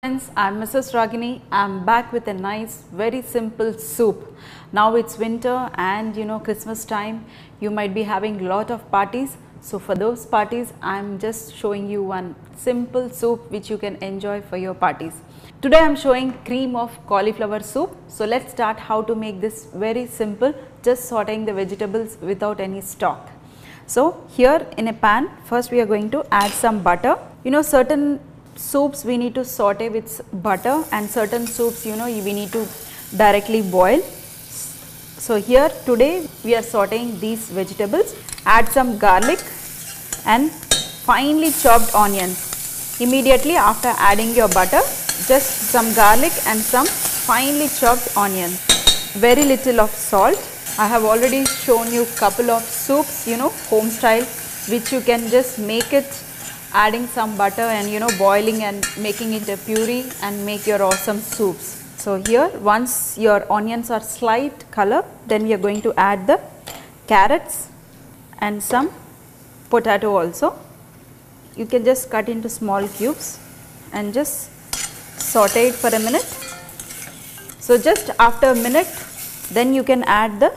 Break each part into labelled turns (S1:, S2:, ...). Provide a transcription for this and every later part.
S1: Friends, I'm Mrs. Ragini. I'm back with a nice, very simple soup. Now it's winter and Christmas time, you might be having a lot of parties. So for those parties, I'm just showing you one simple soup which you can enjoy for your parties. Today I'm showing cream of cauliflower soup. So let's start how to make this very simple, just sauteing the vegetables without any stock. So here in a pan, first we are going to add some butter. Certain soups we need to saute with butter and certain soups we need to directly boil. So here today we are sauteing these vegetables. Add some garlic and finely chopped onions. Immediately after adding your butter, just some garlic and some finely chopped onion. Very little of salt. I have already shown you couple of soups home style, which you can just make it adding some butter and boiling and making it a puree and make your awesome soups. So here once your onions are slight color, then we are going to add the carrots and some potato also. You can just cut into small cubes and just saute it for a minute. So just after a minute, then you can add the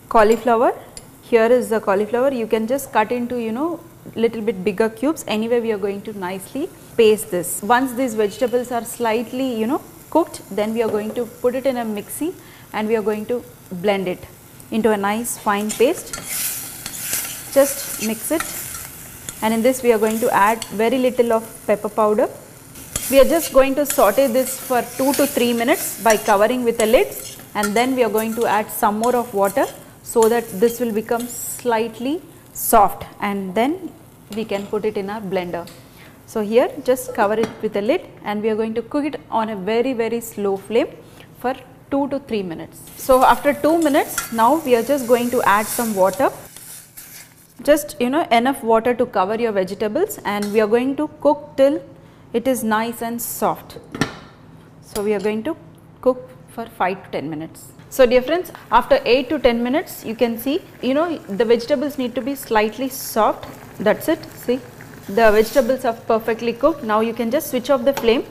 S1: cauliflower. Here is the cauliflower. You can just cut into little bit bigger cubes. Anyway, we are going to nicely paste this. Once these vegetables are slightly cooked, then we are going to put it in a mixie and we are going to blend it into a nice fine paste. Just mix it, and in this we are going to add very little of pepper powder. We are just going to saute this for 2 to 3 minutes by covering with a lid, and then we are going to add some more of water so that this will become slightly soft, and then we can put it in our blender. So here just cover it with a lid and we are going to cook it on a very slow flame for 2 to 3 minutes. So after 2 minutes, now we are just going to add some water. Just enough water to cover your vegetables, and we are going to cook till it is nice and soft. So we are going to cook for 5 to 10 minutes. So dear friends, after 8 to 10 minutes, you can see the vegetables need to be slightly soft. That's it. See, the vegetables are perfectly cooked. Now you can just switch off the flame,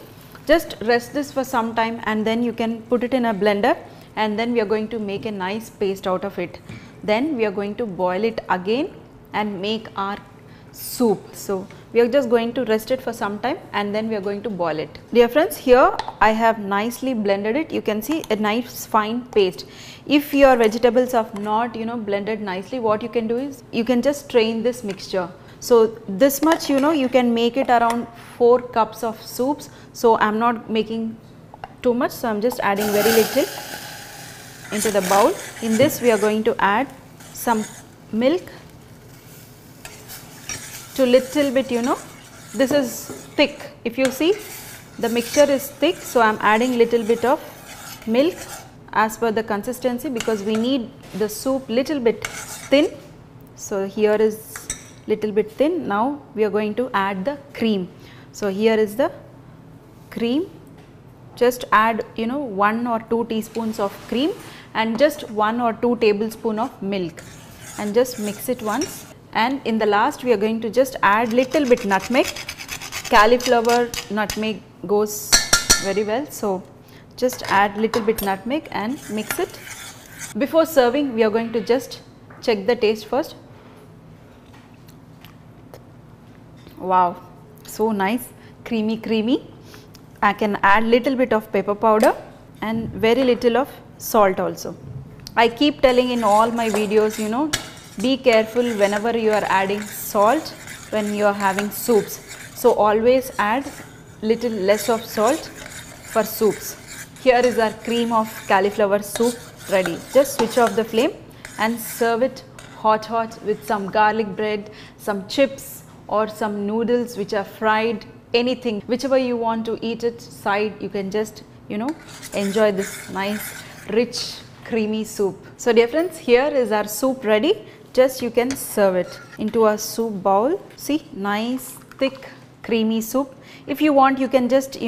S1: just rest this for some time, and then you can put it in a blender, and then we are going to make a nice paste out of it. Then we are going to boil it again and make our soup. So we are just going to rest it for some time and then we are going to boil it. Dear friends, here I have nicely blended it. You can see a nice fine paste. If your vegetables are not blended nicely, what you can do is you can just strain this mixture. So this much you can make it around 4 cups of soups. So I am not making too much, so I am just adding very little into the bowl. In this we are going to add some milk to little bit this is thick. If you see, the mixture is thick, so I am adding little bit of milk as per the consistency, because we need the soup little bit thin. So here is little bit thin. Now we are going to add the cream. So here is the cream. Just add 1 or 2 teaspoons of cream and just 1 or 2 tablespoon of milk, and just mix it once. And in the last we are going to just add little bit nutmeg. Cauliflower nutmeg goes very well, so just add little bit nutmeg and mix it. Before serving, we are going to just check the taste first. Wow, so nice, creamy. I can add little bit of pepper powder and very little of salt also. I keep telling in all my videos, be careful whenever you are adding salt when you are having soups. So always add little less of salt for soups. Here is our cream of cauliflower soup ready. Just switch off the flame and serve it hot with some garlic bread, some chips or some noodles which are fried, anything, whichever you want to eat it side, you can just enjoy this nice rich creamy soup. So dear friends, here is our soup ready. Just you can serve it into a soup bowl. See, nice thick creamy soup. If you want, you can just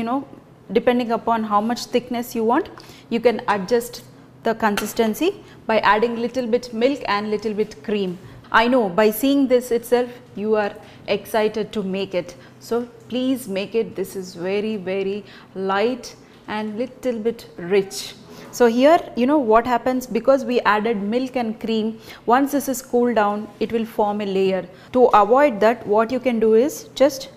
S1: depending upon how much thickness you want, you can adjust the consistency by adding little bit milk and little bit cream. I know by seeing this itself you are excited to make it. So please make it. This is very light and little bit rich. So here, you know what happens, because we added milk and cream, once this is cooled down, it will form a layer. To avoid that, what you can do is just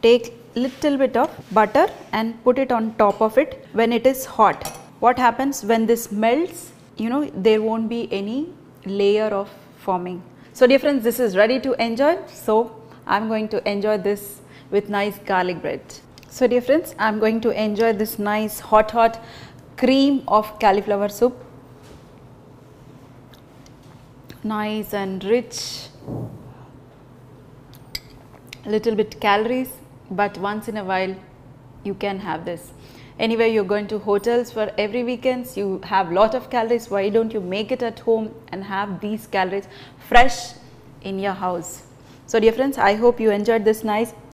S1: take little bit of butter and put it on top of it when it is hot. What happens when this melts, you know, there won't be any layer of forming. So dear friends, this is ready to enjoy. So I'm going to enjoy this with nice garlic bread. So dear friends, I'm going to enjoy this nice hot cream of cauliflower soup. Nice and rich, little bit calories, but once in a while you can have this. Anyway, you're going to hotels for every weekends, you have lot of calories. Why don't you make it at home and have these calories fresh in your house? So dear friends, I hope you enjoyed this nice